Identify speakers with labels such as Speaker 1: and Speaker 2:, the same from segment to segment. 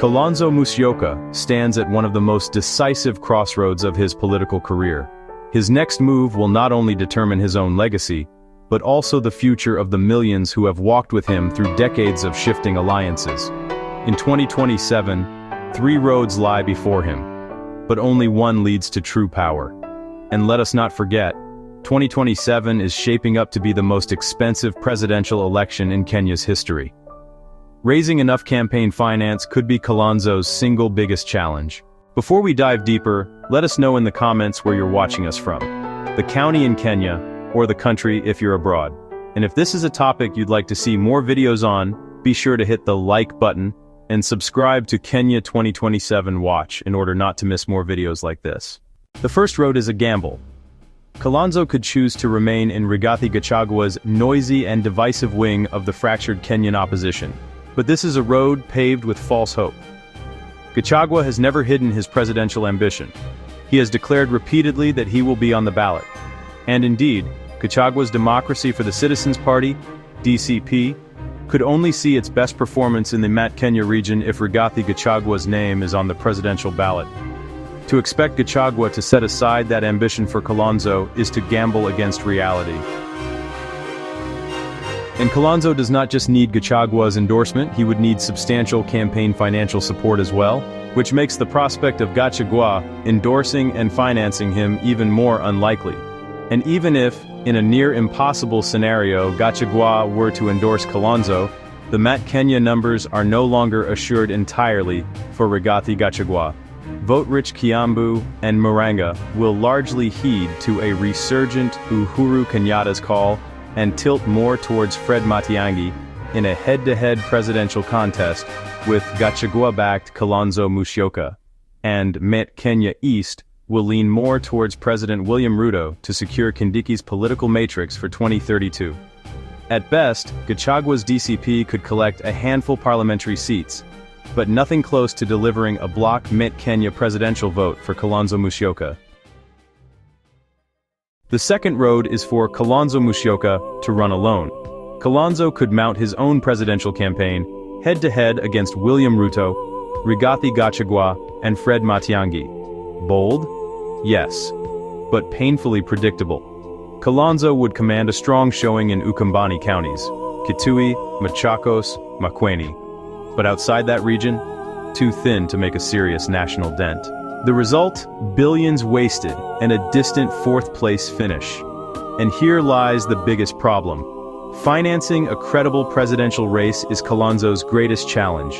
Speaker 1: Kalonzo Musyoka stands at one of the most decisive crossroads of his political career. His next move will not only determine his own legacy, but also the future of the millions who have walked with him through decades of shifting alliances. In 2027, 3 roads lie before him, but only one leads to true power. And let us not forget, 2027 is shaping up to be the most expensive presidential election in Kenya's history. Raising enough campaign finance could be Kalonzo's single biggest challenge. Before we dive deeper, let us know in the comments where you're watching us from. The county in Kenya, or the country if you're abroad. And if this is a topic you'd like to see more videos on, be sure to hit the like button and subscribe to Kenya 2027 Watch in order not to miss more videos like this. The first road is a gamble. Kalonzo could choose to remain in Rigathi Gachagua's noisy and divisive wing of the fractured Kenyan opposition. But this is a road paved with false hope. Gachagua has never hidden his presidential ambition. He has declared repeatedly that he will be on the ballot. And indeed, Gachagua's Democracy for the Citizens Party, DCP, could only see its best performance in the Matiang'i region if Rigathi Gachagua's name is on the presidential ballot. To expect Gachagua to set aside that ambition for Kalonzo is to gamble against reality. And Kalonzo does not just need Gachagua's endorsement, he would need substantial campaign financial support as well, which makes the prospect of Gachagua endorsing and financing him even more unlikely. And even if, in a near impossible scenario, Gachagua were to endorse Kalonzo, the Matiang'i numbers are no longer assured entirely for Rigathi Gachagua. Vote-rich Kiambu and Murang'a will largely heed to a resurgent Uhuru Kenyatta's call and tilt more towards Fred Matiang'i in a head-to-head presidential contest with Gachagua-backed Kalonzo Musyoka, and Met Kenya East will lean more towards President William Ruto to secure Kindiki's political matrix for 2032. At best, Gachagua's DCP could collect a handful parliamentary seats, but nothing close to delivering a bloc Met Kenya presidential vote for Kalonzo Musyoka. The second road is for Kalonzo Musyoka to run alone. Kalonzo could mount his own presidential campaign, head-to-head against William Ruto, Rigathi Gachagua, and Fred Matiang'i. Bold? Yes. But painfully predictable. Kalonzo would command a strong showing in Ukambani counties, Kitui, Machakos, Makueni. But outside that region, too thin to make a serious national dent. The result? Billions wasted and a distant 4th place finish. And here lies the biggest problem. Financing a credible presidential race is Kalonzo's greatest challenge.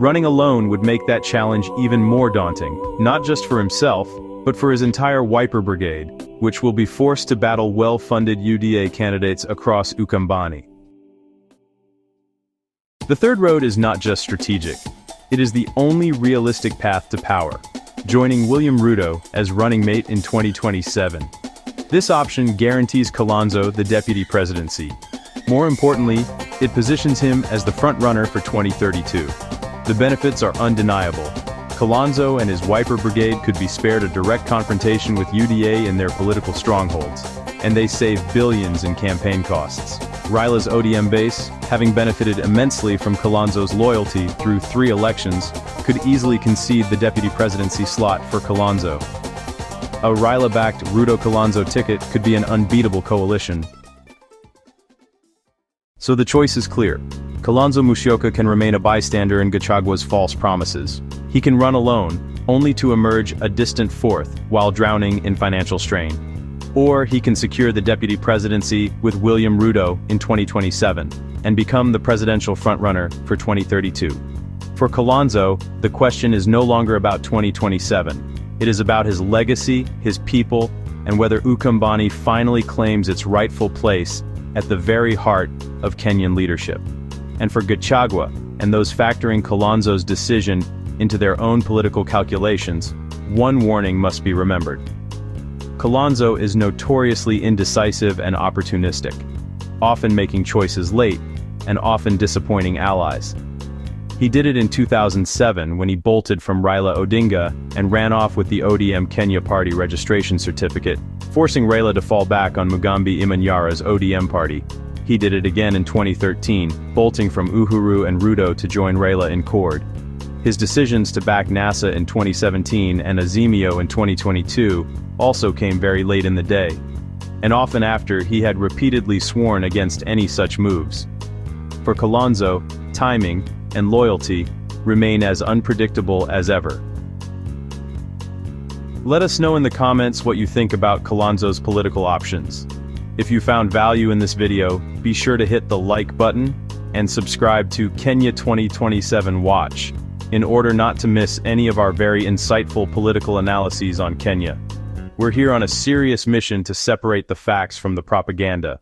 Speaker 1: Running alone would make that challenge even more daunting, not just for himself, but for his entire Wiper Brigade, which will be forced to battle well-funded UDA candidates across Ukambani. The third road is not just strategic. It is the only realistic path to power, joining William Ruto as running mate in 2027. This option guarantees Kalonzo the deputy presidency. More importantly, it positions him as the front-runner for 2032. The benefits are undeniable. Kalonzo and his Wiper Brigade could be spared a direct confrontation with UDA in their political strongholds, and they save billions in campaign costs. Raila's ODM base, having benefited immensely from Kalonzo's loyalty through 3 elections, could easily concede the deputy presidency slot for Kalonzo. A Raila-backed Ruto-Kalonzo ticket could be an unbeatable coalition. So the choice is clear. Kalonzo Musyoka can remain a bystander in Gachagua's false promises. He can run alone, only to emerge a distant 4th while drowning in financial strain. Or he can secure the deputy presidency with William Ruto in 2027 and become the presidential frontrunner for 2032. For Kalonzo, the question is no longer about 2027. It is about his legacy, his people, and whether Ukambani finally claims its rightful place at the very heart of Kenyan leadership. And for Gachagua, and those factoring Kalonzo's decision into their own political calculations, one warning must be remembered. Kalonzo is notoriously indecisive and opportunistic, often making choices late, and often disappointing allies. He did it in 2007 when he bolted from Raila Odinga and ran off with the ODM Kenya party registration certificate, forcing Raila to fall back on Mugambi Imanyara's ODM party. He did it again in 2013, bolting from Uhuru and Ruto to join Raila in Cord. His decisions to back NASA in 2017 and Azimio in 2022 also came very late in the day, and often after he had repeatedly sworn against any such moves. For Kalonzo, timing and loyalty remain as unpredictable as ever. Let us know in the comments what you think about Kalonzo's political options. If you found value in this video, be sure to hit the like button and subscribe to Kenya 2027 Watch in order not to miss any of our very insightful political analyses on Kenya. We're here on a serious mission to separate the facts from the propaganda.